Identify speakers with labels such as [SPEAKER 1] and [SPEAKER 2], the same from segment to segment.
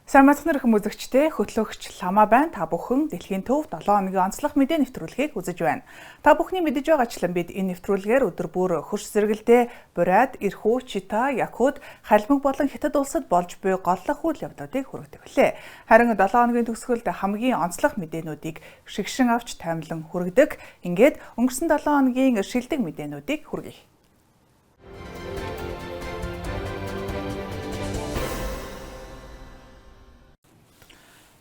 [SPEAKER 1] Сайн мэцхэн үзэгчдээ хөтлөгч Лама байна. Та бүхэн дэлхийн төв 7 хоногийн онцлог мэдээ нэвтрүүлгийг үзэж байна. Та бүхний мэдэж байгаачлан бид энэ нэвтрүүлгээр өдөр бүр хөрш зэрэгэлдээ Бурайд, Ирхүү, Чита, Якут, Халимаг болон Хятад улсад болж буй голлох үйл явдлуудыг хүргэдэг лээ. Харин 7 хоногийн төгсгөлд хамгийн онцлог мэдээнүүдийг шигшин авч таймлан хүргэдэг. Ингээд өнгөрсөн 7 хоногийн шилдэг мэдээнүүдийг хүргэе.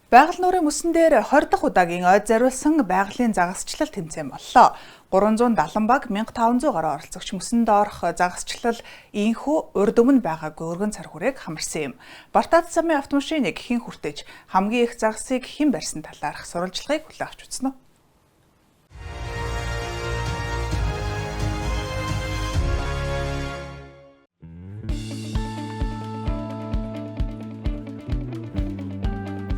[SPEAKER 1] Байгаль нуурын мөсөн дээр 20 дахь удаагийн ойд зориулсан байгалийн загасчлал тэмцээн боллоо. 370 баг 1500 гаруй оролцогч мөсөнд орох загасчлал ийхүү урд өмнө байгаагүй өргөн цар хүрээг хамарсан юм. Бартаад замын автомашиныг хэн хүртэж хамгийн их загасыг хэн барьсан талаарх сурвалжлагыг хүлээн авч үзнэ.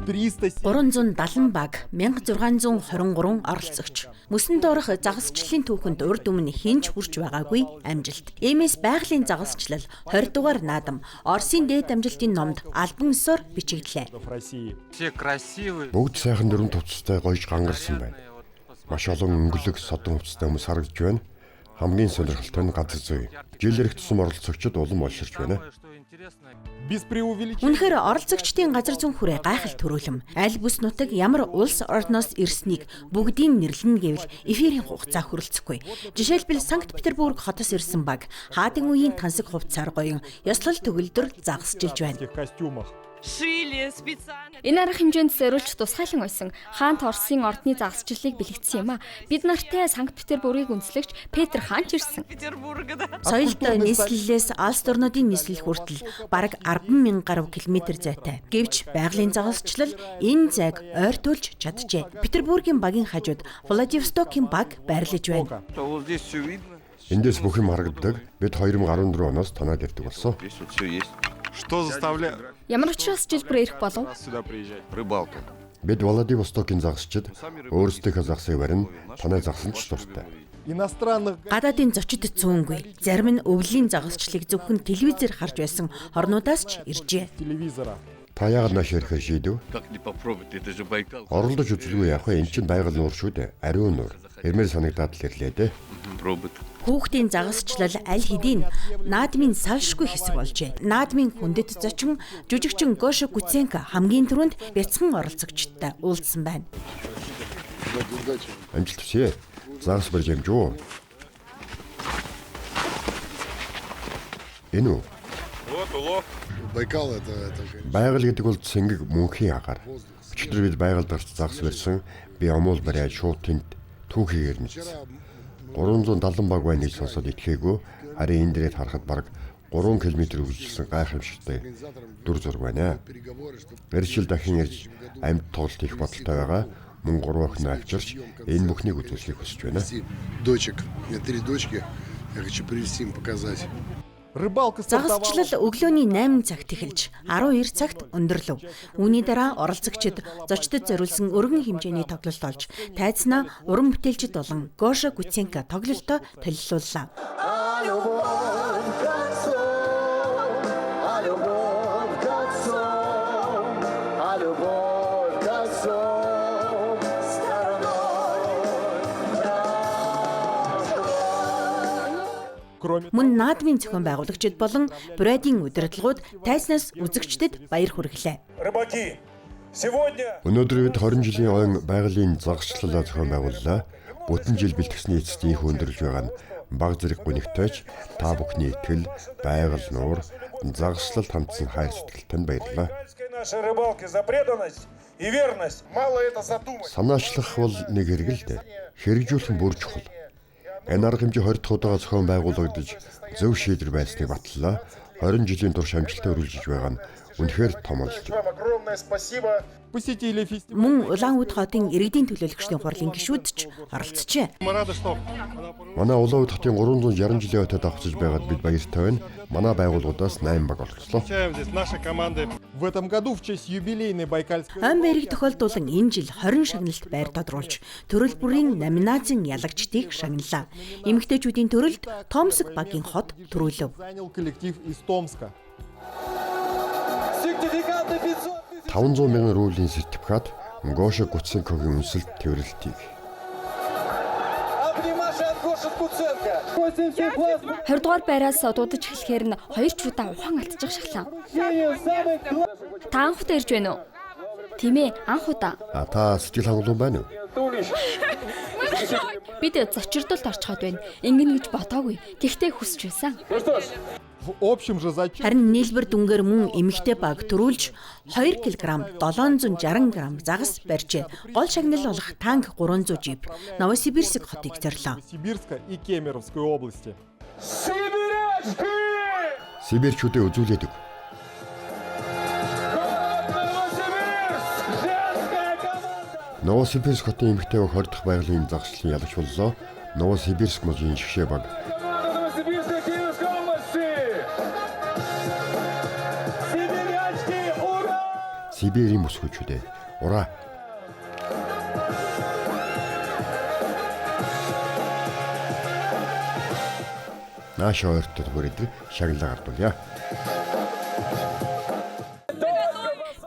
[SPEAKER 2] $370 баг 1623 оролцогч. Мөсөнд орох загасчлалын түүхэнд урд өмнө хинж хүрч байгаагүй амжилт. Иймээс байгалийн загасчлал 20 дугаар наадам Оросын дээд амжилтын номд албан ёсоор бичигдлээ.
[SPEAKER 3] Бүгд сайхан дөрвөн төвцтэй гоёж гангарсан байна. Маш олон өнгөлөг содон хувцастай хүмүүс харагдж байна. Хамгийн сонирхолтой нь газар зүй. Жил ирэх тусам оролцогчид улам олширч байна.
[SPEAKER 2] Үнэхээр оролцогчдын газар зүйн хүрээ гайхал төрүүлэм. Аль бүс нутаг ямар улс орноос ирснийг бүгдийг нэрлэнэ гэвэл эфирийн хугацаа хүрэлцэхгүй. Жишээлбэл Санкт Петербург хотоос ирсэн баг хаадын үеийн тансаг хувцсаар гоён ёслол төгөлдөр загасжилж байна.
[SPEAKER 4] Энэ арга хэмжээнд зориулж тусгайлан ойсон хаант Оросын ордны загасчлалыг бэлэгдсэн юм а. Бид нартай Санкт Петербургийг үндэслэгч Петр хаан ч ирсэн.
[SPEAKER 2] Соёлд нийслэлээс Алс орнуудын нийслэл хүртэл бараг 10,000 гаруй километр зайтай. Гэвч байгалийн загасчлал энэ зайг ойртуулж чаджээ. Петербургийн багийн хажууд Владивостокийн баг байрлаж байна.
[SPEAKER 3] Эндээс бүх юм харагддаг. Бид 2014 оноос танаад явдаг болсон.
[SPEAKER 4] Ямар учраас жилбэр ирэх болов?
[SPEAKER 3] Бид Владивостокийн загасчид өөрсдийнхөө загсыг барина, танай загсан ч дуртай.
[SPEAKER 2] Гадаадын зочид цөөнгүй. Зарим нь өвлийн загасчлалыг зөвхөн телевизээр харж байсан орнуудаас ч иржээ.
[SPEAKER 3] Та яагаад нааш ирэхээр шийдэв? Оролдож үзлгүй яах вэ? Энд чинь байгаль нуур шүү дээ. Ариун нуур. Хэрмээр санагдаад л ирлээ дээ.
[SPEAKER 2] Хүүхдийн загасчлал аль хэдийн наадмын салшгүй хэсэг болжээ. Наадмын хүндэт зочин жүжигчин Гоша Куценко хамгийн түрүүнд бяцхан оролцогчдод уулзсан байна.
[SPEAKER 3] Амжилт хүсье. Загас барьж амжуу. Энэ үү? Байгаль гэдэг бол цэнгэг мөнхийн агаар. Өчигдөр бид байгальд гарч загас барьсан. Би амуул бариад шууд тэнд түүхийгээр мэдсэн. 370 баг байна гэж сонсоод итгээгүй. Харин энэ дээрээ харахад бараг 3 км үржилсэн гайхамшигтай дүр зураг байна. Гэрчил дахин ирж амьд тоглолт хийх бодолтой байгаа. Мөн 3 охин авчирч энэ бүхнийг үзүүлэхийг хүсэж байна.
[SPEAKER 2] Загасчлал өглөөний 8 цагт эхэлж 12 цагт өндөрлөв. Үүний дараа оролцогчид зочдод зориулсан өргөн хэмжээний тоглолт олж тайзнаа уран бүтээлчд болон Гоша Куценко тоглолтоо толиллууллаа. Мөн наадмын зохион байгуулагчид болон Бурайдын удирдлагууд тайзнаас үзэгчдэд баяр хүргэлээ.
[SPEAKER 3] Өнөөдөр бид 20 жилийн ойн байгалийн загасчлалаа зохион байгууллаа. Бүтэн жил бэлтгэсний эцэст их өндөрлж байгаа нь баг зэрэг гүнигтэйч та бүхний итгэл, байгаль нуур, загасчлалд хандсан хайр сэтгэлтэнд баярлалаа. Санаачлах бол нэг хэрэг л дээ. Хэрэгжүүлэх нь бүр чухал. Энэ арга хэмжээ 20 дахь удаа зохион байгуулагдаж зөв шийдвэр байсныг батллаа. 20 жилийн турш амжилттай үргэлжлэж байгаа нь үнэхээр том олж.
[SPEAKER 2] Мөн Улаан-Уд хотын иргэдийн төлөөлөгчдийн хурлын гишүүд ч оролцжээ.
[SPEAKER 3] Манай Улаан-Уд хотын 360 жилийн өтөд авчиж байгаад бид баяртай байна. Манай байгууллагуудаас 8 баг олгослоо.
[SPEAKER 2] Хойн байрыг тохиолдуулан энэ жил 20 шагналт байр тодруулж төрөл бүрийн номинацийн ялагчдыг шагналлаа. Эмэгтэйчүүдийн төрөлд Томск багийн хот төрүүлв.
[SPEAKER 3] 500 мянган рублийн сертификат Гоша Куценкогийн үнсэлт тэмдэглэлтийг.
[SPEAKER 4] 20 дугаар байраас дуудаж эхлэхээр нь 2 ч удаа ухаан алдчих шахлаа. Та анх удаа ирж байна уу? Тийм ээ, анх удаа.
[SPEAKER 3] Та сэтгэл хангалуун байна уу?
[SPEAKER 4] Бид зочирдолд орчход байна. Ингэн гэж бодоогүй. Гэхдээ хүсэж байсан.
[SPEAKER 2] Харин нийлбэр дүнгээр мөн эмэгтэй баг төрүүлж 2 кг 760 г загас барьжээ. Гол шагнал болох танк 300 жип Новосибирск хотыг зорлоо.
[SPEAKER 3] Сибирчүүдээ үзүүлээд өг. Новосибирск хотын эмэгтэй баг 20 дахь байгалийн загслын ялагч боллоо. Новосибирск мужийн шгшээ баг. Сибирийн бүсгүйчүүдээ ура. Нааш ойртод хүрээд шагналаа гардуулъя.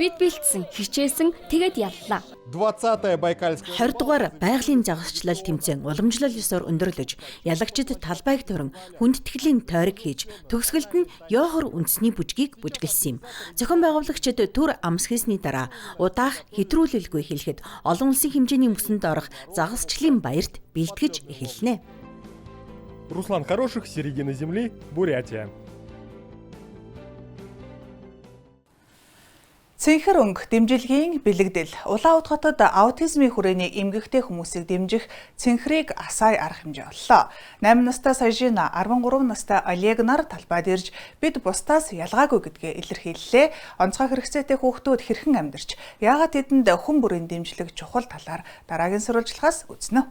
[SPEAKER 4] Бид бэлдсэн, хичээсэн, тэгээд яллаа.
[SPEAKER 2] 20 дугаар байгалийн загасчлал тэмцээн уламжлал ёсоор өндөрлөж, ялагчид талбайг төрөн хүндэтгэлийн тойрог хийж, төгсгөлд нь Йохор үндэсний бүжгийг бүжгэлсэн юм. Зохион байгуулагчид түр амсхисны дараа удаах хэтрүүлэлгүй хэлэхэд олон улсын хэмжээний мөсөнд орох загасчлалын баярт бэлтгэж эхэлнэ.
[SPEAKER 5] Руслан Хороших, середина земли, Бурятия.
[SPEAKER 1] Цэнхэр өнгө дэмжилгийн бэлэгдэл Улаанбаатар хотод аутизмын хүрээний эмгэгтэй хүмүүсийг дэмжих цэнхрийг асаай арга хэмжээ боллоо. 8 настай Саяжина, 13 настай Олег нар талбайд ирж бид бусдаас ялгаагүй гэдгээ илэрхийллээ. Онцгой хэрэгцээтэй хүүхдүүд хэрхэн амьдарч, яагаад тэдэнд хүн бүрийн дэмжлэг чухал талаар дараагийн сурвалжлагаас үзнэ.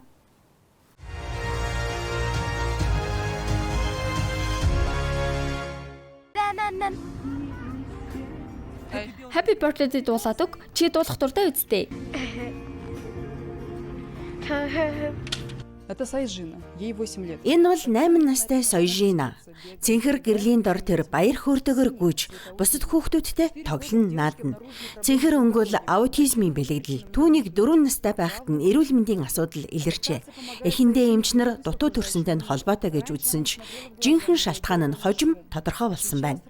[SPEAKER 4] Happy birthday дуулаад өг. Чи дуулах дуртай үсттэй.
[SPEAKER 6] Это Саяжина. Ей 8 лет.
[SPEAKER 2] Энэ бол 8 настай Саяжина. Цэнхэр гэрлийн дор тэр баяр хөөртэйгээр гүйж бусад хүүхдүүдтэй тоглон наадна. Цэнхэр өнгөл аутизмын бэлэгдэл. Түүнийг 4 настай байхад нь эрүүл мэндийн асуудал илэрчээ. Эхэндээ эмчнэр дутуу төрсөнтэй нь холбоотой гэж үзсэн ч жинхэнэ шалтгаан нь хожим тодорхой болсон байна.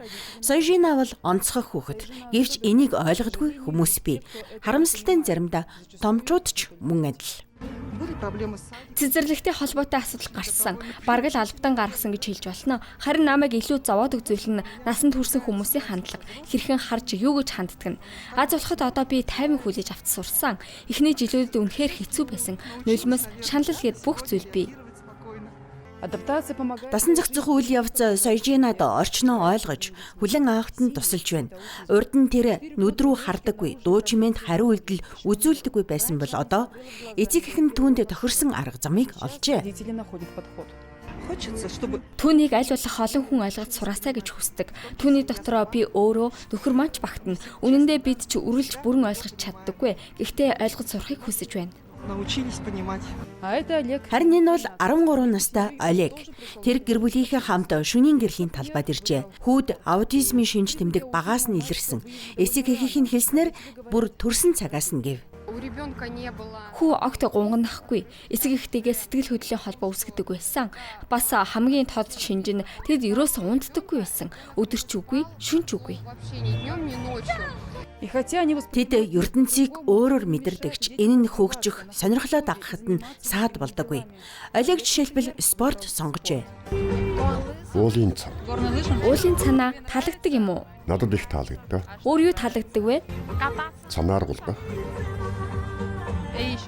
[SPEAKER 2] Саяжина бол онцгой хүүхэд. Гэвч энийг ойлгодгүй хүмүүс бий. Харамсалтай нь заримдаа томчууд ч мөн адил.
[SPEAKER 4] Цэцэрлэгтэй холбоотой асуудал гарсан. Бараг л албатан гаргасан гэж хэлж болно. Харин намайг илүү зовоод үзүүлэх нь насанд хүрсэн хүмүүсийн хандлага. Хэрхэн харж юу гэж ханддаг нь. Аз болоход одоо би 50 хүлээж авч сурсан. Эхний жилүүдэд үнэхээр хэцүү байсан. Нулимс, шаналл гээд бүх зүйл бий.
[SPEAKER 2] Дасан зохицох үйл явц Саяжинад орчноо ойлгож, хүлэн авахт нь тусалж байна. Урд нь тэр нүд рүү хардаггүй, дуу чимээнд хариу үйлдэл үзүүлдэггүй байсан бол одоо эцэг эхэн түүнд тохирсон арга замыг олжээ.
[SPEAKER 4] Түүнийг аль болох олон хүн ойлгож сураасаа гэж хүсдэг. Түүний дотороо би өөрөө нөхөр маань ч багтана. Үнэндээ бид ч үргэлж бүрэн ойлгож чаддаггүй. Гэхдээ ойлгож сурахыг хүсэж байна.
[SPEAKER 2] Харин энэ бол 13 настай Олег. Тэр гэр бүлийнхээ хамт шөнийн гэрлийн талбайд иржээ. Хүүд аутизмын шинж тэмдэг багаас нь илэрсэн. Эцэг эхийн хэлснээр бүр төрсэн цагаас нь гэв.
[SPEAKER 4] Хүү огт гунгандахгүй. Эцэг эхтэйгээ сэтгэл хөдлөлийн холбоо үүсгэдэг байсан. Бас хамгийн тод шинж нь тэд ерөөсөө унтдаггүй байсан. Өдөр ч үгүй, шөнө ч үгүй.
[SPEAKER 2] Тэд ертөнцийг өөрөөр мэдэрдэгч энэ нь хөгжих, сонирхлоо дагахад нь саад болдоггүй. Олег жишээлбэл спорт сонгожээ.
[SPEAKER 3] Уулын цан.
[SPEAKER 4] Уулын цанаа таалагддаг юм уу?
[SPEAKER 3] Надад их таалагддаг.
[SPEAKER 4] Өөр юу таалагддаг вэ?
[SPEAKER 3] Цанаар гулгах.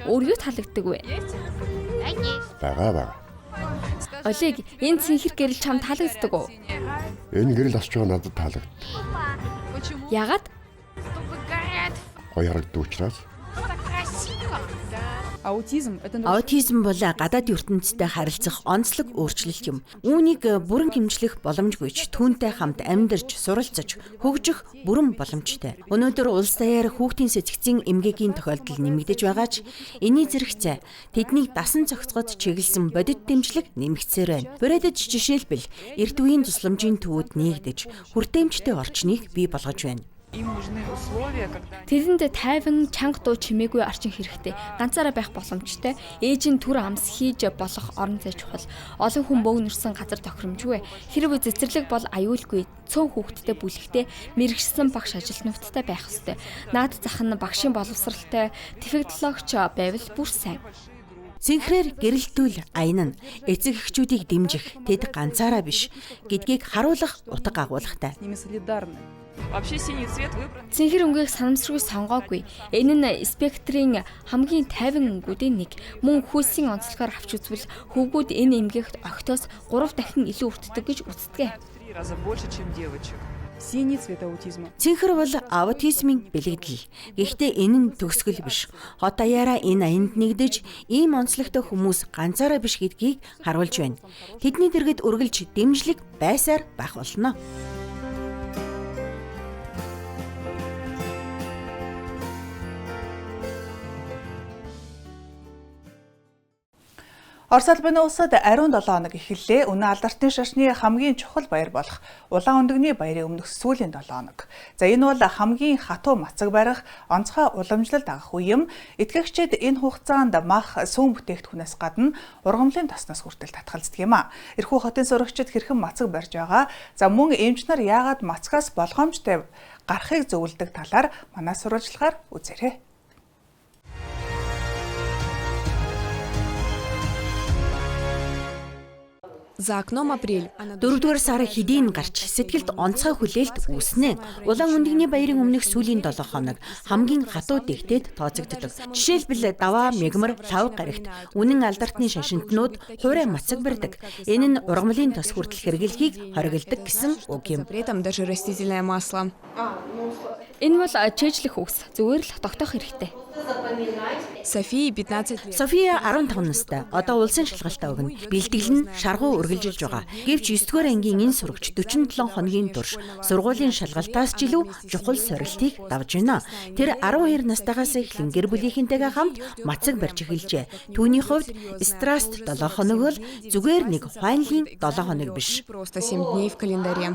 [SPEAKER 4] Өөр юу таалагддаг вэ?
[SPEAKER 3] Бага.
[SPEAKER 4] Олег, энэ цэнхэр гэрэл чам таалагддаг уу?
[SPEAKER 3] Энэ гэрэл асч байгаа надад таалагддаг.
[SPEAKER 4] Яагаад?
[SPEAKER 3] Гоё харагддаг учраас.
[SPEAKER 2] Аутизм бол гадаад ертөнцтэй харилцах онцлог өөрчлөлт юм. Үүнийг бүрэн хэмжлэх боломжгүй ч түүнтэй хамт амьдарч, суралцаж, хөгжих бүрэн боломжтой. Өнөөдөр улс даяар хүүхдийн сэтгцийн эмгээгийн тохиолдол нэмэгдэж байгаа ч энэний зэрэгцээ тэднийг дасан зохицоход чиглэсэн бодит дэмжлэг нэмэгдсээр байна. Бүрээдэж жишээлбэл эрт үеийн тусламжийн төвүүд нээгдэж, хүртээмжтэй орчныг бий болгож байна.
[SPEAKER 6] Им нужны условия, когда
[SPEAKER 4] Тэдэнд тайван чанга дуу чимээгүй орчин хэрэгтэй. Ганцаараа байх боломжтой. Ээж нь түр амс хийж болох орон зай чухал. Олон хүн бөөгнөрсөн газар тохиромжгүй. Хэрвээ цэцэрлэг бол аюулгүй. Цөөн хүүхэдтэй бүлэгтэй мэрэгчсэн багш ажилтнуудтай байх ёстой. Наад зах нь багшийн боловсралтай тэфэгдлогч байвал бүр сайн.
[SPEAKER 2] Цэнхрээр гэрэлтүүл аян нь эцэг эхчүүдийг дэмжих, тэд ганцаараа биш гэдгийг харуулах утга агуулгатай.
[SPEAKER 6] с ними солидарны. Вообще синий цвет выбран.
[SPEAKER 4] Цэнхэр өнгийг санамсаргүй сонгоогүй. Энэ нь спектрийн хамгийн тайван өнгүүдийн нэг. Мөн хүйсийн онцлогоор авч үзвэл хөвгүүд энэ эмгэгт огтоос 3 дахин илүү өртдөг гэж үздэг.
[SPEAKER 6] 3 раза больше, чем девочек. Синий цвет аутизма.
[SPEAKER 2] Цэнхэр бол аутизмын бэлэгдэл. Гэхдээ энэ нь төгсгөл биш. Хот даяараа энэ аянд нэгдэж, ийм онцлогтой хүмүүс ганцаараа биш гэдгийг харуулж байна. Тэдний дэргэд үргэлж дэмжлэг байсаар байх болно.
[SPEAKER 1] Орос улбаны улсад ариун 7 хоног эхэллээ. Үнэ алдартны шашны хамгийн чухал баяр болох Улаан өндөгний баярын өмнөх сүүлийн 7 хоног. За энэ бол хамгийн хатуу мацаг барих, онцгой уламжлалт авах үе юм. Итгэгчид энэ хугацаанд мах сүүн бүтээгдэхүүнээс гадна ургамлын тоснос хүртэл татгалздаг юм а. Ирхүү хотын сурагчид хэрхэн мацаг барьж байгаа. За мөн эмч нар яагаад мацгаас болгоомжтой гарахыг зөвлөдөг талаар манай сурвалжлагаар үзээрэй.
[SPEAKER 7] За окном апрель.
[SPEAKER 2] 4-р сар хэдийн гарч сэтгэлд онцгой хүлээлт үүснэ. Улаан өндөгний баярын өмнөх сүүлийн 7 хоног хамгийн хатуу дэгтээд тооцогддог. Жишээлбэл даваа, мегмар, лав гарагт үнэн алдартны шашинтнууд хуурай мацаг барьдаг. Энэ нь ургамлын тос хүртэл хэрэглэхийг хориглодог гэсэн үг юм.
[SPEAKER 7] При этом даже растительное масло.
[SPEAKER 4] Энэ бол чэжлэх үгс. Зүгээр л тогтоох хэрэгтэй.
[SPEAKER 7] Софии 15 лет.
[SPEAKER 2] София 15 настай. Одоо улсын шалгалтаа өгнө. Бэлтгэл нь шаргуу үргэлжилж байгаа. Гэвч 9-р ангийн энэ сурагч 47 хоногийн турш сургуулийн шалгалтаас ч илүү чухал сорилтыг давж байна. Тэр 12 настайгаас эхлэн гэр бүлийнхэнтэйгээ хамт мацаг барьж эхэлжээ. Түүний хувьд Страст 7 хоног бол зүгээр нэг хуанлийн 7 хоног биш.
[SPEAKER 7] Просто 7 дней в календаре.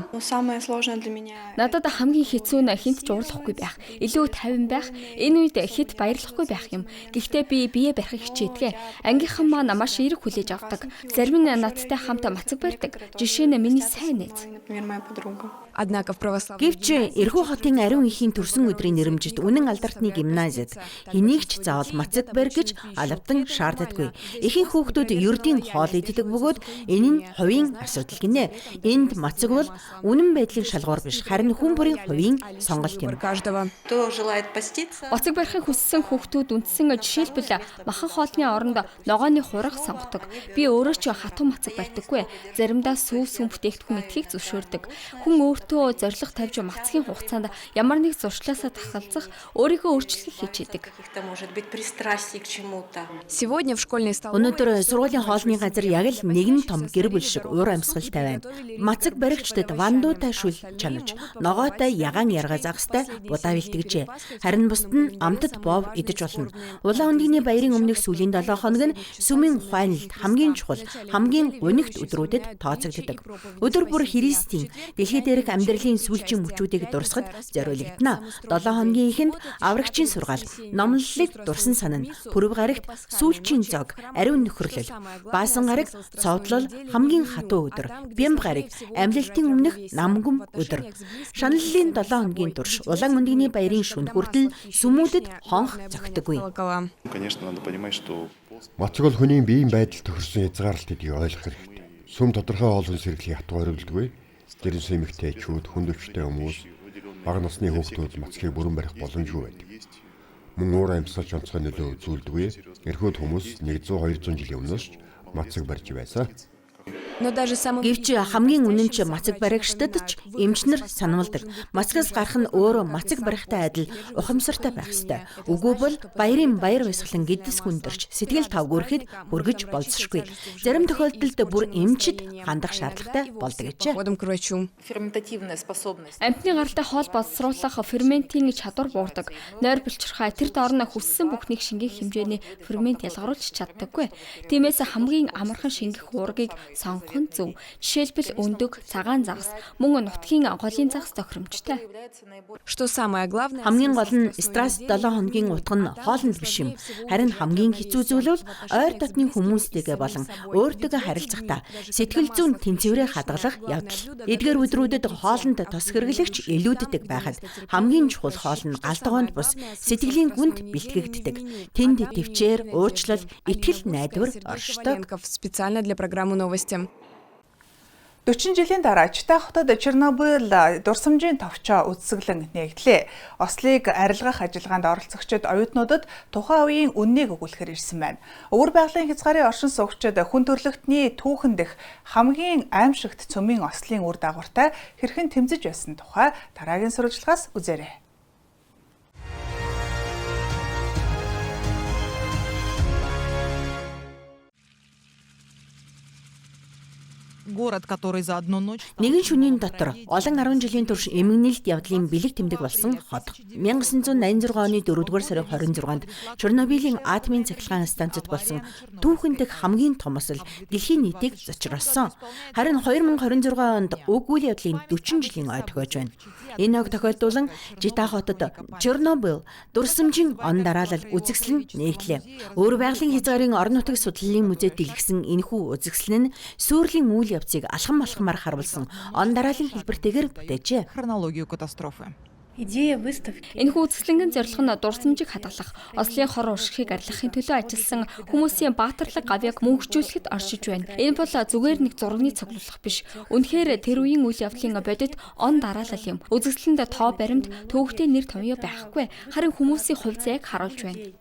[SPEAKER 4] Надад хамгийн хэцүү нь хинт ч уурлахгүй байх. Илүү тайван байх. Энэ үед хэд баярлахгүй байх юм. Гэхдээ би бие барихыг хичээдэг. Ангийнхан маань маш эерэг хүлээж авдаг. Зарим нь надтай хамт мацаг барьдаг. Жишээ нь миний сайн найз.
[SPEAKER 7] Однако в православном
[SPEAKER 2] Гэвч Ирхүү хотын ариун ихийн төрсөн өдрийн нэрэмжит үнэн алдартны гимназид хэнийг ч заавал мацаг барь гэж алавдан шаарддаггүй. Ихэнх хүүхдүүд ердийн хоол иддэг бөгөөд энэ нь хувийн асуудал гинэ. Энд мацаг бол үнэн байдлын шалгуур биш, харин хүн бүрийн хувийн сонголт юм.
[SPEAKER 7] каждого.
[SPEAKER 4] Мацаг барихыг хүссэн хүүхдүүд үндсэн жишээлбэл махан хоолны оронд ногооны хураг сонгодог. Би өөрөө ч хатуу мацаг барьдаггүй. Заримдаа сүүн бүтээгдэхүүн идэхийг зөвшөөрдөг. Хүн өөртөө зориг тавьж мацгийн хугацаанд ямар нэг зуршлаасаа тахалзах, өөрийгөө өөрчлөхийг хичээдэг.
[SPEAKER 7] Сегодня в школьной столовой
[SPEAKER 2] Өнөөдөр сургуулийн хоолны газар яг л нэгэн том гэр бүл шиг уур амьсгалтай байна. Мацаг баригчдад вандуутай шүл чанаж, ногоотой ягаан яргаа загастай будаа бэлтгэжээ. Харин бусд нь амтд бов идэж болно. Улаан өндөгний баярын өмнөх сүүлийн 7 хоног нь сүмийн хуайлд хамгийн чухал, хамгийн гунигт өдрүүдэд тооцогддог. Өдөр бүр Христийн дэлхий дээрх амьдралын сүүлчийн мөчүүдийг дурсахад зориулагдана. 7 хоногийн эхэнд аврагчийн сургаал, номлолыг дурсан санана, пүрэв гарагт сүүлчийн зог, ариун нөхөрлөл, баасан гараг, цовдлол хамгийн хатуу өдөр, бямб гараг, амьлалтын өмнөх намгүм өдөр. Шаналлын 7 хоногийн турш улаан өндөгний баярын шөнө хүртэл сүмүүдэд хонх зогтдоггүй.
[SPEAKER 7] колокола.
[SPEAKER 8] Конечно, надо понимать, что
[SPEAKER 3] Мацаг бол хүний биеийн байдалд тохирсон хязгаарлалт гэдгийг ойлгох хэрэгтэй. Сүм тодорхой хоолны сэргэлийн хатуу хориглодоггүй. Дэрэнсэн эмэгтэйчүүд, хүнд өвчтэй хүмүүс, бага насны хүүхдүүд мацгийг бүрэн барих боломжгүй байдаг. Мөн уур амьсгалч онцгой нөлөө үзүүлдэггүй. Эрхүүд хүмүүс 100-200 жилийн өмнөөс ч мацаг барьж байсан.
[SPEAKER 7] Но даже самым
[SPEAKER 2] Гэвч хамгийн үнэнч мацаг баригчдад ч эмчнэр санамалдаг. Мацгаас гарах нь өөрөө мацаг барихтай адил ухамсартай байх ёстой. Үгүй бол баярын баяр баясгалан гэдэс хүндэрч сэтгэл тавгүрэхэд хүргэж болцсошгүй. Зарим тохиолдолд бүр эмчид хандах шаардлагатай болдог гэжээ.
[SPEAKER 7] ходом к врачу.
[SPEAKER 4] Амтны гаралтай хоол боловсруулах ферментийн чадвар буурдаг. Нойр булчирхай тэр доорн хүссэн бүхнийг шингээх хэмжээний фермент ялгаруулж чаддаггүй. Тиймээс хамгийн амархан шингэх уургийг сонгох авах нь зөв. Жишээлбэл өндөг, цагаан загас, мөн нутгийн голын загас тохиромжтой.
[SPEAKER 7] Что самое главное?
[SPEAKER 2] Хамгийн гол нь стресс 7 хоногийн утга нь хоолнд биш юм. Харин хамгийн хэцүү зүйл бол ойр дотны хүмүүстэйгээ болон өөртөөгөө харилцахдаа сэтгэл зүйн тэнцвэрээ хадгалах явдал. Эдгээр өдрүүдэд хоолнд тос хэрэглэгч илүүддэг байхад хамгийн чухал хоол нь галдгоонд бус сэтгэлийн гүнд бэлтгэгддэг. Тэнд төвчээр, уучлал, итгэл найдвар оршдог.
[SPEAKER 7] Специально для программы новости.
[SPEAKER 1] 40 жилийн дараа Читай хотод Чернобыль дурсамжийн товчоо үсгэлэн нэгдлээ. Ослыг арилгах ажиллагаанд оролцогчид оюутнуудад тухайн үеийн үннийг өгүүлэхээр ирсэн байна. Өвөр байгалийн хязгаарын оршин суугчид хүн төрөлхтний түүхэн дэх хамгийн аимшигт цөмийн ослын үр дагавартай хэрхэн тэмцэж байсан тухай дараагийн сурвалжлагаас үзээрэй.
[SPEAKER 2] Нэгэн шөнийн дотор олон 10 жилийн турш эмгэнэлт явдлын бэлэг тэмдэг болсон хот. 1986 оны 4-р сарын 26-нд Чернобылийн атомын цахилгаан станцад болсон түүхэн дэх хамгийн том осол дэлхийн нийтийг зочроосон. Харин 2026 онд уг үйл явдлын 40 жилийн ой тохиож байна. Энэ ог тохиолдуулан Читай хотод Чернобыль дурсамжийн он дараалал үзэгсэл нь нэгдлээ. Өвөр байгалийн хязгаарын орон нутгийн судлалын музейд дэлгэсэн энэхүү үзэгсэл нь сүүрлийн үйл явцыг алхам алхмаар харуулсан он дараалын хэлбэртэйгээр бүтээжээ.
[SPEAKER 6] Хронологию катастрофы.
[SPEAKER 4] Энэхүү үзэсгэлэнгийн зорилго нь дурсамжийг хадгалах, ослын хор уршигыг арилгахын төлөө ажилласан хүмүүсийн баатарлаг гавьяг мөнгөжүүлэхэд оршиж байна. Энэ бол зүгээр нэг зургийн цуглуулах биш. Үнэхээр тэр үеийн үйл явдлын бодит он дараалал юм. Үзэсгэлэнд тоо баримт, төвөгтэй нэр томьёо байхгүй, харин хүмүүсийн хувь заяаг харуулж байна.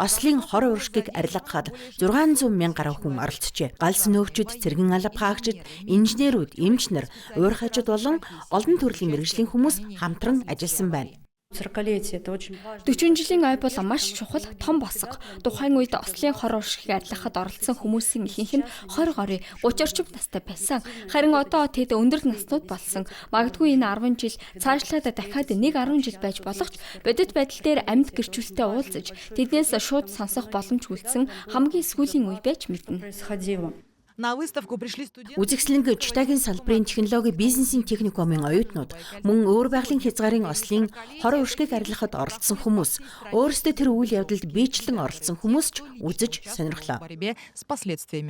[SPEAKER 2] Ослын хор уршигыг арилгахад 600 мянга гаруй хүн оролцжээ. Галс нөөгчид, цэргэн алба хаагчид, инженерүүд, эмч нар, уур хажууд болон олон төрлийн мэргэжлийн хүмүүс хамтран ажилласан байна.
[SPEAKER 4] 40 жилийн ой бол маш чухал том босго. Тухайн үед ослын хор уршигыг арилгахад оролцсон хүмүүсийн ихэнх нь 20 гаруй 30 орчим настай байсан. Харин одоо тэд өндөр наснууд болсон. Магадгүй энэ 10 жил цаашлаад дахиад нэг 10 жил байж болох ч бодит байдал дээр амьд гэрчүүлэлтэд уулзаж тэднээс шууд сонсох боломж үлдсэн хамгийн сүүлийн үе байж мэднэ.
[SPEAKER 2] Үзэгслэнг Читагийн салбарын технологи бизнесийн техникумын оюутнууд мөн өвөр байгалийн хязгаарын ослын хор уршигыг арилгахад оролцсон хүмүүс, өөрсдөө тэр үйл явдалд биечлэн оролцсон хүмүүс ч үзэж сонирхлоо.
[SPEAKER 3] 1987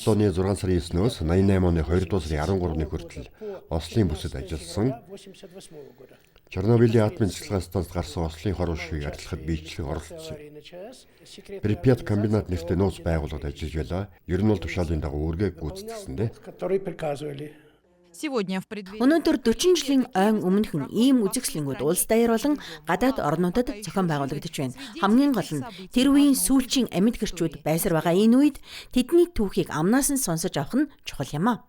[SPEAKER 3] оны 6 сарын 9-өөс 88 оны 2 дуусар 13-ны хүртэл ослын бүсэд ажилласан. Чернобылийн атомын цахилгаан станцад гарсан ослын хор уршигыг арилгахад биечлэн оролцсон. Припят комбинат нэртэй нууц байгууллагад ажиллаж байлаа. Ер нь бол тушаалын дагуу үргээ гүйцэтгсэн.
[SPEAKER 2] Өнөөдөр 40 жилийн ойн өмнөхөн ийм үзэгслэнгүүд улс даяар болон гадаад орнуудад зохион байгуулагдаж байна. Хамгийн гол нь тэр үеийн сүүлчийн амьд гэрчүүд байсаар байгаа энэ үед тэдний түүхийг амнаас нь сонсож авах нь чухал юм а.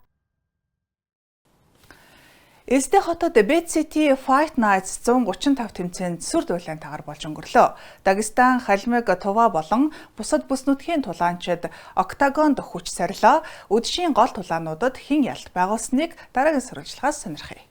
[SPEAKER 1] Эздэ хотод BCT Fight Nights 135 тэмцээнд сүр дуйлаантайгаар болж өнгөрлөө. Дагестан, Халмиг, Тува болон бусад бүс нутгийн тулаанчид октагонд хүч сорилоо. Үдшийн гол тулаануудад хэн ялт байгуулсныг дараагийн сурвалжлагаас сонирхъя.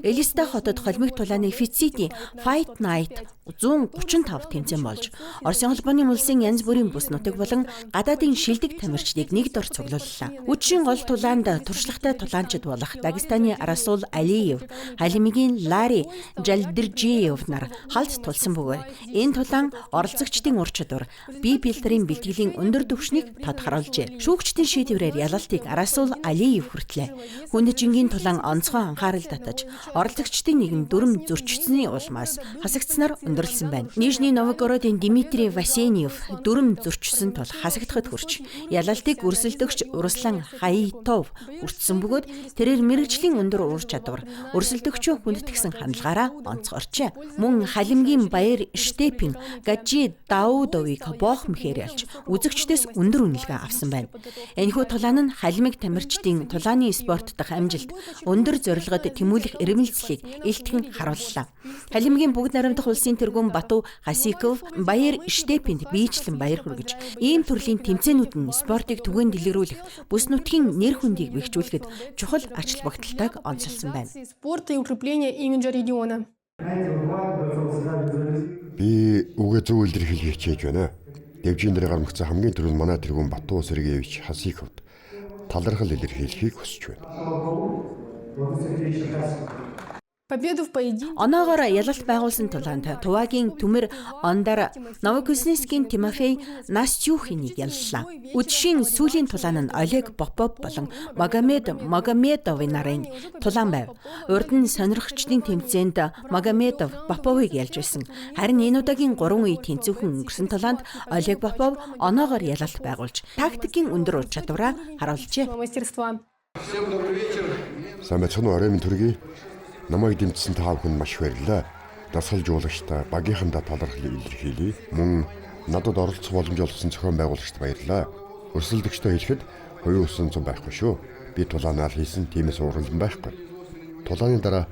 [SPEAKER 2] Элистэй хотод холимог тулааны FICT Fight Night 135 тэмцээн болж Оросын холбооны улсын янз бүрийн бүс нутаг болон гадаадын шилдэг тамирчдыг нэгд ор цуглууллаа. Үдшийн гол тулаанд туршлагатай тулаанчид болох Дагестаны Расул Алиев, Халимигийн Лари Жалдиржиев нар халд тулсан бөгөөд энэ тулаан оролцогчдын ур чадвар, бие бэлтрийн бэлтгэлийн өндөр түвшнийг тодорхойлжээ. Шүүгчдийн шийдвэрээр ялалтыг Расул Алиев хүртлээ. Хүндэжингийн тулаан онцгой анхаарал татаж оролцогчдын нэгэн дүрм зөрчсөний улмаас хасагдсанаар өндөрлсөн байна. Нижний Новгородын Дмитрий Васеньев дүрм зөрчсөн тул хасагдахад хүрч ялалтыг өрсөлдөгч Руслан Хаитов хүртсэн бөгөөд тэрээр мэргэжлийн өндөр ур чадвар, өрсөлдөгчөө хүндэтгсэн хандлагаараа онцгорчээ. Мөн Халимгийн баяр Штепин Гажи Даудовыг боох мэхээр ялж үзэгчдээс өндөр үнэлгээ авсан байна. Энэхүү тулаан нь Халимиг тамирчдын тулааны спорт дахь амжилт, өндөр зорилгод тэмүүлэх эрмэлзлийг илтгэн харууллаа. Халимгийн бүгд найрамдах улсын тэргүүн Бату Хасиков баяр штепенд биечлэн баяр хүргэж, ийм төрлийн тэмцээнүүд нь спортыг түгээн дэлгэрүүлэх, бүс нутгийн нэр хүндийг бэхжүүлэхэд чухал ач холбогдолтойг онцолсон байна.
[SPEAKER 9] Спорта и укрепления имиджа региона.
[SPEAKER 3] Би үгээ зөв илэрхийлж хичээж байна. Дэвжин дээр гармагцсан хамгийн түрүүнд манай тэргүүн Бату Сергеевич Хасиковд талархал илэрхийлэхийг хүсэж байна.
[SPEAKER 9] Победу в поединке.
[SPEAKER 2] Оноогоор ялалт байгуулсан тулаанд Тувагийн төмөр Ондар Новокузнецкийн Тимофей Настюхинийг яллаа. Үдшийн сүүлийн тулаан нь Олег Попов болон Магомед Магомедовын нарын тулаан байв. Урд нь сонирхчдын тэмцээнд Магомедов Поповыг ялж байсан. Харин энэ удаагийн 3 үе тэнцвэрхэн өнгөрсөн тулаанд Олег Попов оноогоор ялалт байгуулж тактикийн өндөр ур чадвараа харуулжээ.
[SPEAKER 3] Сайн байцгаана уу, оройн төргий. Намайг дэмжсэн та бүхэнд маш баярлалаа. Дасгалжуулагчтай багийнхандаа талархал илэрхийлье. Мөн надад оролцох боломж олгосон зохион байгуулагчд баярлалаа. Өрсөлдөгчдөө хэлэхэд хоёрын усан зам байхгүй шүү. Би тулаанаар хийсэн тиймээс уралдан байхгүй. Тулааны дараа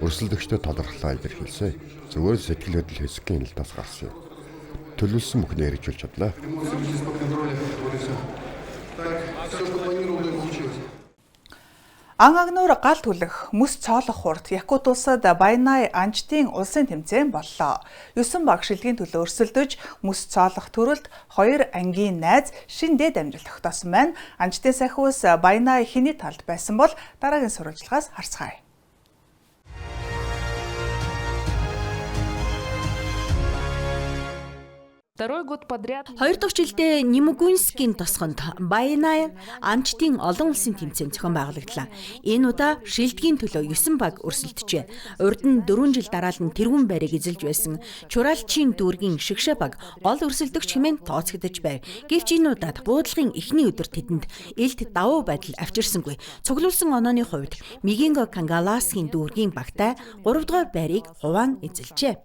[SPEAKER 3] өрсөлдөгчдөө талархлаа илэрхийлсэн. Зөвхөн сэтгэл хөдлөл хэсгийн хяналтаас гарсан юм. Төлөвлөсөн бүхнээ хэрэгжүүлж чадлаа.
[SPEAKER 1] Ан агнуур гал түлэх мөс цоолох хурд Якут улсад Байнай анчтын улсын тэмцээн боллоо. 9 баг шилгийн төлөө өрсөлдөж мөс цоолох төрөлд 2 ангийн найз шиндээ дамжуулт тогтоосон байна. Анчтын сахиус Байнай хэний талд байсан бол дараагийн сурвалжлагаас харцгаая.
[SPEAKER 2] Хоёр дахь жилдээ Нимгүнскийн тосгонд Байнай анчтын олон улсын тэмцээн зохион байгуулагдлаа. Энэ удаа шилдгийн төлөө 9 баг өрсөлдөжээ. Урд нь 4 жил дараал нь тэргүүн байрыг эзэлж байсан Чуралчин дүүргийн Шигшэ баг гол өрсөлдөгч хэмээн тооцогдож байв. Гэвч энэ удаад буудлагын эхний өдөр тэдэнд элд давуу байдал авчирсангүй. Цуглуулсан онооны хувьд Мигинго Кангаласгийн дүүргийн багтай 3 дугаар байрыг хуваан эзэлжээ.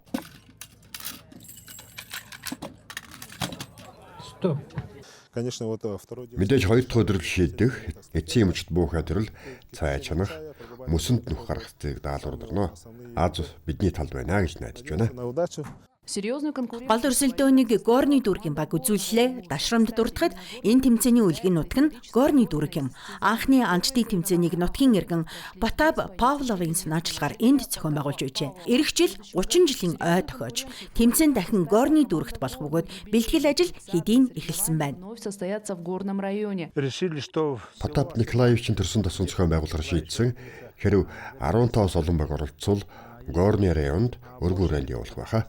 [SPEAKER 3] Мэдээж хоёр дахь өдрөл шийдэх, эцсийн юмчд буухай төрөл цай чанах, мөсөнд нүх гарах зэрэг даалгавар. Аз бидний талд байна гэж найдаж байна.
[SPEAKER 2] Гол өрсөлдөөнийг Горны дүүргийн баг үзүүллээ. Дашрамд дуртахад энэ тэмцээний үлгийн нутаг нь Горны дүүрэг юм. Анхны анчтын тэмцээнийг нутгийн иргэн Потап Павловын санаачлагаар энд зохион байгуулж байжээ. Ирэх жил 30 жилийн ой тохиож тэмцээн дахин Горны дүүрэгт болох бөгөөд бэлтгэл ажил хэдийн эхэлсэн байна.
[SPEAKER 3] Потап Николаевичийн төрсөн тосгон зохион байгуулахар шийдсэн. Хэрв 15-аас олон баг оролцвол Горны районд өргөн уранд явуулах байхаа.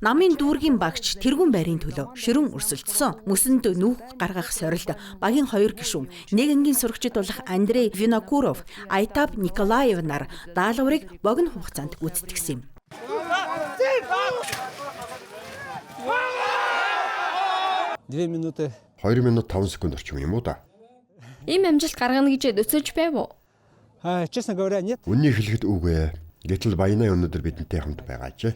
[SPEAKER 2] Намын дүүргийн багч тэргүүн байрын төлөө ширүүн өрсөлдсөн. Мөсөнд нүх гаргах сорилт багийн 2 гишүүн, нэг ангийн сурагчид болох Андрей Винокуров, Айтап Николаев нар даалгаврыг богино хугацаанд гүйцэтгэсэн юм.
[SPEAKER 3] 2 минут 5 секунд орчим юм уу да?
[SPEAKER 4] Ийм амжилт гаргана гэж өсөж байв уу?
[SPEAKER 3] Үннийг хэлэхэд үгүй. Гэтэл Байнай өнөөдөр бидэнтэй хамт байгааж.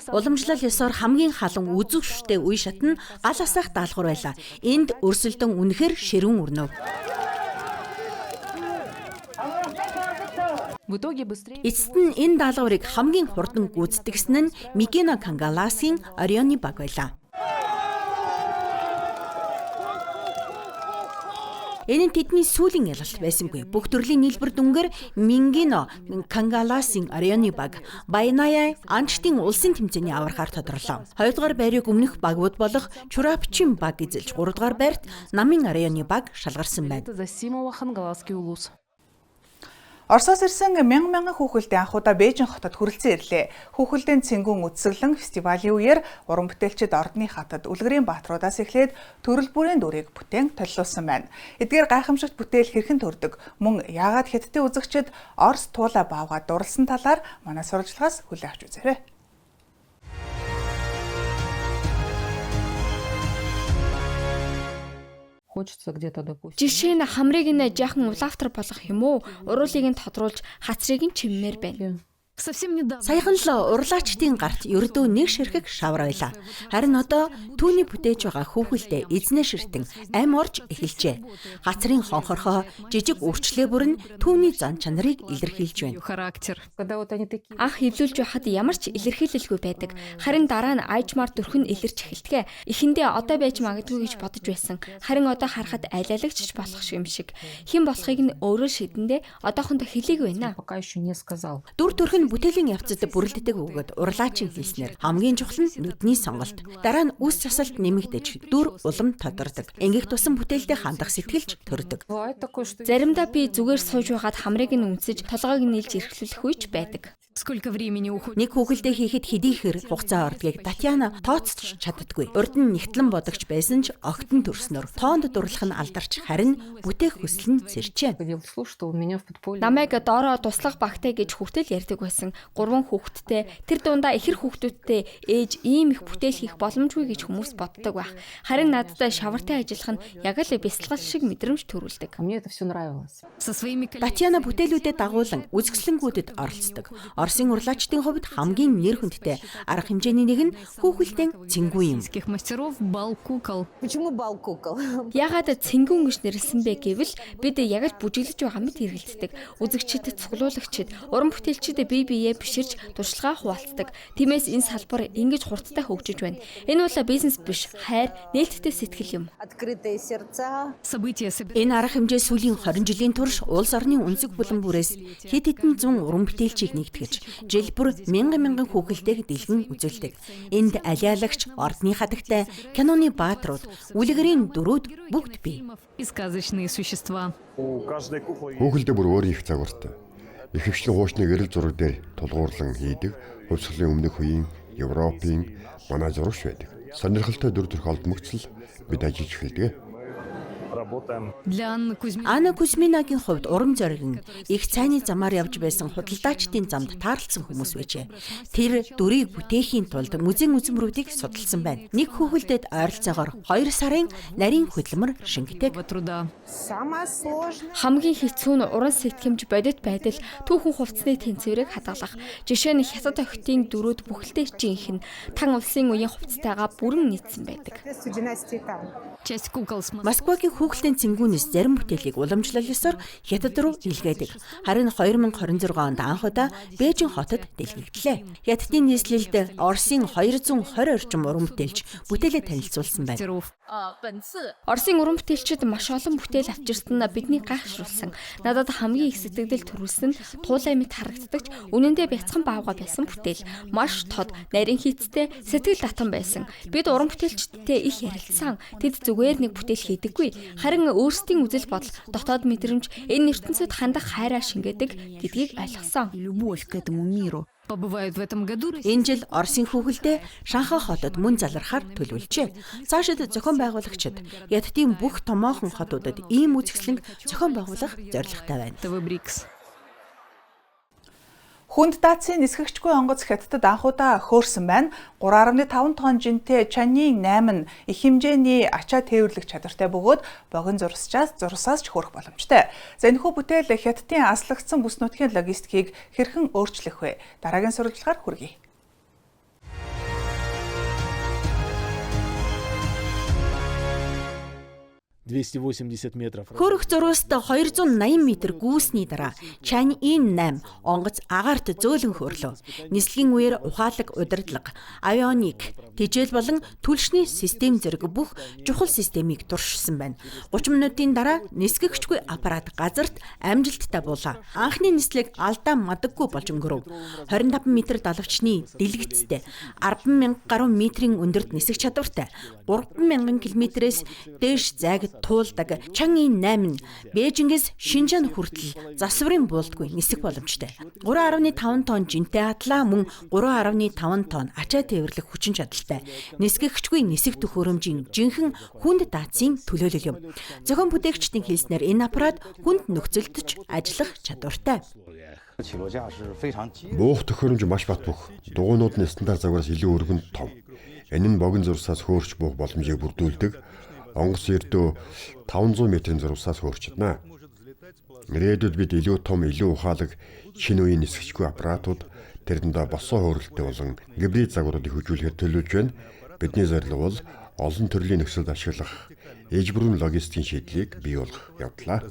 [SPEAKER 2] Уламжлал ёсоор хамгийн халуун үзүүштэй үе шат нь гал асаах даалгавар байлаа. Энд өрсөлдөн үнэхээр ширүүн өрнөв. Эцэст нь энэ даалгаврыг хамгийн хурдан гүйцэтгэсэн нь Мигино Кангаласгийн Орионы баг байлаа. Энэ нь тэдний сүүлийн ялалт байсангүй. Бүх төрлийн нийлбэр дүнгээр Мигино Кангаласгийн Орионы баг Байнай анчтын улсын тэмцээний аврахаар тодорлоо. 2 дугаар байрыг өмнөх багууд болох Чурапчин баг эзэлж 3 дугаар байрт намын Орионы баг шалгарсан байна.
[SPEAKER 1] Оросоос ирсэн мянган хүүхэлдэйн анхудаа Бээжин хотод хүрэлцэн ирлээ. Хүүхэлдэйн цэнгүүн үтсэглэн фестивалийн үеэр уран бүтээлчид ордны хатад үлгэрийн баатруудаас эхлээд төрөл бүрийн дүрийг бүтээн толиулсан байна. Эдгээр гайхамшигт бүтээл хэрхэн төрдөг, мөн яагаад хятадын үзэгчид Орос туула баавгаа дурлсан талаар манай сурвалжлагаас хүлээн авч үзээрэй.
[SPEAKER 4] Жишээ нь хамрыг нь жаахан улаавтар болгох юм уу? Уруулыг нь тодруулж хацрыг нь чиммээр байна.
[SPEAKER 2] Саяхан л урлаачдын гарт ердөө нэг ширхэг шавар байлаа. Харин одоо түүний бүтээж байгаа хүүхэлдээ эзнээ ширтэн ам орж эхэлжээ. Гацрын хонхорхоо жижиг үрчлээ бүрэн түүний зан чанарыг илэрхийлж байна.
[SPEAKER 4] Анх хөвлүүлж байхад ямар ч илэрхийлэлгүй байдаг. Харин дараа нь айжмаар дөрхөн илэрч эхэлтгэ. Эхэндээ одоо байж магадгүй гэж бодож байсан. Харин одоо харахад айлаалагч болох юм шиг. Хэн болохыг нь өөрөө шидэндээ одоохондоо хэлээгүй байна.
[SPEAKER 2] Дүр төрх нь бүтээлийн явцад бүрэлддэг өгөөд урлаачийн хэлснээр хамгийн чухал нь нүдний сонголт. Дараа нь үс засалт нэмэгдэж дүр улам тодордог. Ингэх тусам бүтээлдээ хандах сэтгэлж төрдөг.
[SPEAKER 4] Заримдаа би зүгээр сууж байгаад хамрыг нь үнсэж толгойг нь нийлж эрхлүүлэх үеч байдаг.
[SPEAKER 2] Нэг хүүхэлдээ хийхэд хэдийхэр хугацаа ордгийг Татьяна тооцож чаддаггүй. Урд нь нэгтлэн бодогч байсан ч огтон төрснөр тоонд дурлах нь алдарч харин бүтээх хүсэл нь зэрчээ.
[SPEAKER 4] Намайг доороо туслах багтай гэж хүртэл ярьдаг байсан. 3 хүүхэдтэй тэр дундаа ихэр хүүхдүүдтэй ээж ийм их бүтээл хийх боломжгүй гэж хүмүүс боддог байх. Харин надад шавартай ажиллах нь яг л бясалгал шиг мэдрэмж төрүүлдэг.
[SPEAKER 2] Татьяна бүтээлүүдэд дагуулan үзэсгэлэнгүүдэд оролцдог. Оросын урлаачдын хувьд хамгийн нэр хүндтэй арга хэмжээний нэг нь хүүхэлдэйн цэнгүү юм.
[SPEAKER 4] Ягаад цэнгүүн гэж нэрлсэн бэ гэвэл бид яг л бүжиглэж байгаа мэт хэрэгэлддэг. Үзэгчдэд, цуглуулагчид, уран бүтээлчдэд бие биеэ биширж туршлага хуваалцдаг. Тиймээс энэ салбар ингэж хурдтай хөгжиж байна. Энэ бол бизнес биш, хайр, нээлттэй сэтгэл юм.
[SPEAKER 2] Энэ арга хэмжээ сүүлийн 20 жилийн турш улс орны үнсэг булан бүрээс хэд хэдэн зуун уран бүтээлчийг нэгтгэж, жил бүр мянган хүүхэлдэйг дэлгэн үзүүлдэг. Энд алиалагч, ордны хатагтай, киноны баатрууд, үлгэрийн дөрүүд бүгд бий.
[SPEAKER 3] Хүүхэлдээ бүр өөр их загвартай. Ихэвчлэн хуучны гэрэл зураг дээр тулгуурлан хийдэг хувьсгалын өмнөх үеийн Европын манай зурагч байдаг. Сонирхолтой дүр төрх олдмогцол бид ажиллаж эхэлдэг.
[SPEAKER 2] Анна Кузьминагийн хувьд урам зориг нь их цайны замаар явж байсан худалдаачдын замд таарлсан хүмүүс байжээ. Тэр дүрийг бүтээхийн тулд музейн үзмрүүдийг судалсан байна. Нэг хүүхэлдэд ойролцоогоор 2 сарын нарийн хөдөлмөр шингэдэг.
[SPEAKER 4] Хамгийн хэцүү нь уран сэтгэмж бодит байдал түүхэн хувцсны тэнцвэрийг хадгалах. Жишээ нь хятад охидын дөрүүд бүхэлдээ жинхэнэ тан улсын үеийн хувцастайгаа бүрэн нийцсэн байдаг.
[SPEAKER 2] Москвагийн хүүхэлдэйн цэнгүүнээс зарим бүтээлийг уламжлал ёсоор Хятад руу илгээдэг. Харин 2026 онд анх удаа Бээжин хотод дэлгээгдлээ. Хятадын нийслэлд Оросын 220 орчим уран бүтээлч бүтээлээ танилцуулсан байна.
[SPEAKER 4] Оросын уран бүтээлчид маш олон бүтээл авчирсан нь бидний гайхшруулсан. Надад хамгийн их сэтгэл төрүүлсэн нь туулай мэт харагддаг үнэндээ бяцхан баавга байсан бүтээл. Маш тод, нарийн хийцтэй, сэтгэл татан байсан. Бид уран бүтээлчдтэй их ярилцсан. Тэд зүгээр нэг бүтээл хийдэггүй. Харин өөрсдийн үзэл бодол, дотоод мэдрэмж энэ ертөнцид хандах хайраа шингээдэг гэдгийг ойлгосон.
[SPEAKER 2] Энэ жил Оросын хүүхэлдээ Шанхай хотод мөн залрахаар төлөвлөжээ. Цаашид зохион байгуулагчид Хятадын бүх томоохон хотуудад ийм үзэсгэлэнг зохион байгуулах зорилготой байна.
[SPEAKER 1] Хүнд даацын нисгэгчгүй онгоц Хятадд анхудаа хөөрсөн байна. 3.5 тонн жинтэй Чанийн 8 нь их хэмжээний ачаа тээвэрлэх чадвартай бөгөөд богино зурсаас ч хүрэх боломжтой. За энэхүү бүтээл Хятадын аслагдсан бүс нутгийн логистикийг хэрхэн өөрчлөх вэ? Дараагийн сурвалжлагаар хүргэе.
[SPEAKER 2] Хөрөх зурваст 280 м гүйсний дараа Чанийн 8 онгоц агаарт зөөлөн хөөрлөө. Нислэгийн үеэр ухаалаг удирдлага, авионик, тэжээл болон түлшний систем зэрэг бүх чухал системийг туршсан байна. 30 минутын дараа нисгэгчгүй аппарат газарт амжилттай буулаа. Анхны нислэг алдаа мадаггүй болж өнгөрөв. 25 м далавчны дэлгэцтэй 10,000 гаруй метрийн өндөрт нисэх чадвартай 3,000 км-ээс дээш зайг туулдаг Чанийн 8 нь Бээжингээс Шинжаан хүртэл засварын буулдгүй нисэх боломжтой. 3.5 тонн жинтэй хатлаа мөн 3.5 тонн ачаа тээвэрлэх хүчин чадалтай. Нисгэгчгүй нисэх төхөөрөмжийн жинхэнэ хүнд даацын төлөөлөл юм. Зохион бүтээгчдийн хэлснээр энэ аппарат хүнд нөхцөлдөж ажиллах чадвартай.
[SPEAKER 3] Буух төхөөрөмж маш бат бөх. Дугуйнууд нь стандарт загвараас илүү өргөнд том. Энэ нь богино зурсаас хөөрч буух боломжийг бүрдүүлдэг. Онгоц ердөө 500 м-ийн зурвасаас хөөрч чадна. Ирээдүйд бид илүү том, илүү ухаалаг шинэ үеийн нисгчгүй аппаратууд тэрэндээ босон хөрөлттэй болон гибрид загваруудыг хөгжүүлэхээр төлөвлөж байна. Бидний зорилго бол олон төрлийн нөхцөлд ашиглах ээж бүрэн логистикийн шийдлийг бий болгох явдлаа.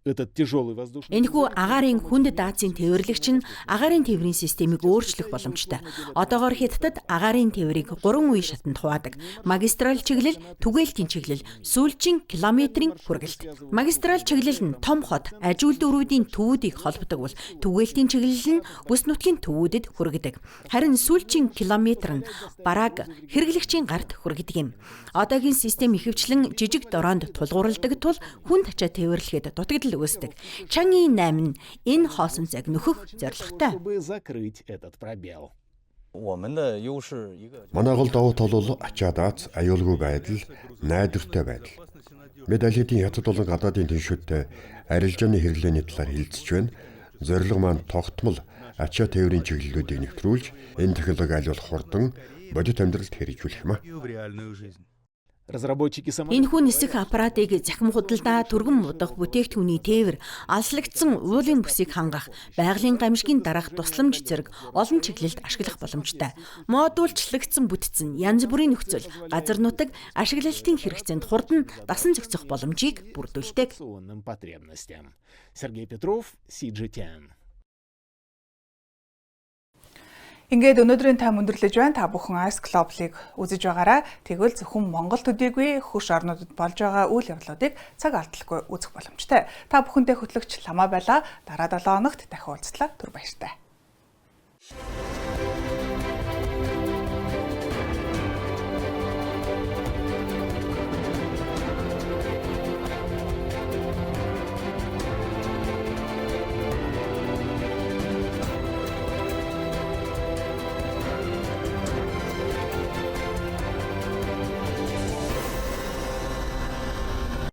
[SPEAKER 2] Энэхүү агаарын хүнд даацын тээвэрлэгч нь агаарын тээврийн системийг өөрчлөх боломжтой. Одоогоор Хятадд агаарын тээврийг 3 үе шатанд хуваадаг. Магистраль чиглэл, түгээлтийн чиглэл, сүүлчийн километрийн хүргэлт. Магистраль чиглэл нь том хот, аж үйлдвэрүүдийн төвүүдийг холбодог бол түгээлтийн чиглэл нь бүс нутгийн төвүүдэд хүргэдэг. Харин сүүлчийн километр нь барааг хэрэглэгчийн гарт хүргэдэг юм. Одоогийн систем ихэвчлэн жижиг дороонд тулгуурладаг тул хүнд ачаа тээвэрлэхэд дутагдал үүсдэг. Чанги 8 нь энэ хоосон зайг нөхөх зорилготой.
[SPEAKER 3] Манай гол давуу тал бол ачаа дац, аюулгүй байдал, найдвартай байдал. Бид аль хэдийн хятад болон гадаадын тэншүүдтэй арилжааны хэрэглээний талаар хэлцэж байна. Зорилго маань тогтмол ачаа тээврийн чиглэлүүдийг нэвтрүүлж, энэ технологи аль болох хурдан бодит амьдралд хэрэгжүүлэх юм а.
[SPEAKER 2] Энэхүү нисэх аппаратыг захим худалдаа, түргэн мудах бүтээгдэхүүний тээвэр, алслагдсан уулын бүсийг хангах, байгалийн гамшигын дараах тусламж зэрэг олон чиглэлд ашиглах боломжтой. Модульчлагдсан бүтцэн, янз бүрийн нөхцөл, газар нутаг, ашиглалтын хэрэгцээнд хурдан дасан зохицох боломжийг бүрдүүлдэг.
[SPEAKER 10] Сергей Петров, CGTN.
[SPEAKER 1] Ингээд өнөөдрийн тайм өндөрлөж байна. Та бүхэн Ice Global-ыг үзэж байгаарай. Тэгвэл зөвхөн Монгол төдийгүй хөрш орнуудад болж байгаа үйл явдлуудыг цаг алдалгүй үзэх боломжтой. Та бүхэндээ хөтлөгч Ламаа байлаа. Дараа 7 хоногт дахин уулзлаа. Түр баяртай.